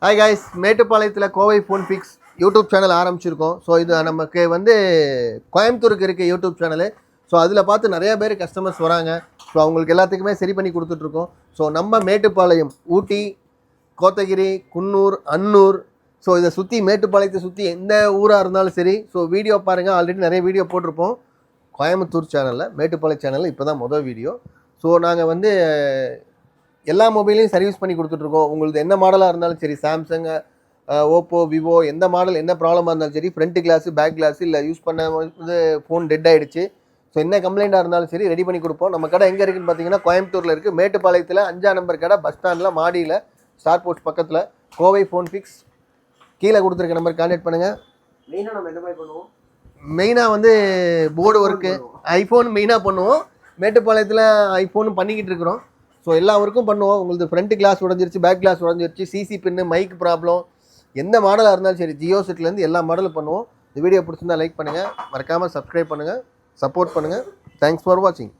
Hi guys, மேட்டுப்பாளையத்தில் Kovai phone fix YouTube channel ஆரம்பிச்சிருக்கோம். So இது நமக்கு கோயம்புத்தூருக்கு இருக்க யூடியூப் சேனலு. ஸோ அதில் பார்த்து நிறையா பேர் கஸ்டமர்ஸ் வராங்க. ஸோ அவங்களுக்கு எல்லாத்துக்குமே சரி பண்ணி கொடுத்துட்ருக்கோம். ஸோ நம்ம மேட்டுப்பாளையம், ஊட்டி, கோத்தகிரி, குன்னூர், அன்னூர், ஸோ இதை சுற்றி மேட்டுப்பாளையத்தை சுற்றி எந்த ஊராக இருந்தாலும் சரி. ஸோ வீடியோ பாருங்கள், ஆல்ரெடி நிறைய வீடியோ போட்டிருப்போம் கோயம்புத்தூர் சேனலில். மேட்டுப்பாளையம் சேனலில் இப்போ தான் மொதல் வீடியோ. ஸோ நாங்கள் எல்லா மொபைலையும் சர்வீஸ் பண்ணி கொடுத்துட்ருக்கோம். உங்களுக்கு என்ன மாடலாக இருந்தாலும் சரி, சாம்சங், ஓப்போ, விவோ, எந்த மாடல் என்ன ப்ராப்ளமாக இருந்தாலும் சரி, ஃப்ரண்ட் கிளாஸு, பேக் கிளாஸு, இல்லை யூஸ் பண்ண ஃபோன் டெட் ஆகிடுச்சு, ஸோ என்ன கம்ப்ளைண்ட்டாக இருந்தாலும் சரி ரெடி பண்ணி கொடுப்போம். நம்ம கடை எங்கே இருக்குதுன்னு பார்த்தீங்கன்னா கோயம்புத்தூரில் இருக்குது. மேட்டுப்பாளையத்தில் 5ஆம் நம்பர் கடை, பஸ் ஸ்டாண்டில், மாடியில், ஸ்டார் போஸ்ட் பக்கத்தில், கோவை ஃபோன் ஃபிக்ஸ். கீழே கொடுத்துருக்க நம்பர் கான்டாக்ட் பண்ணுங்கள். மெயினாக நம்ம எந்த மாதிரி பண்ணுவோம்? மெயினாக போர்டு ஒர்க்கு, ஐஃபோன் மெயினாக பண்ணுவோம். மேட்டுப்பாளையத்தில் ஐஃபோனும் பண்ணிக்கிட்டு இருக்கிறோம். ஸோ எல்லா ஒர்க்கும் பண்ணுவோம். உங்களுக்கு ஃப்ரண்ட் கிளாஸ் உடஞ்சிருச்சு, பேக் கிளாஸ் உடஞ்சிருச்சு, சிசி பின்னு, மைக் ப்ராப்ளம், எந்த மாடலாக இருந்தாலும் சரி, ஜியோ செட்லேருந்து எல்லா மாடலும் பண்ணுவோம். இந்த வீடியோ பிடிச்சிருந்தா லைக் பண்ணுங்கள், மறக்காமல் சப்ஸ்கிரைப் பண்ணுங்கள், சப்போர்ட் பண்ணுங்கள். தேங்க்ஸ் ஃபார் வாட்சிங்.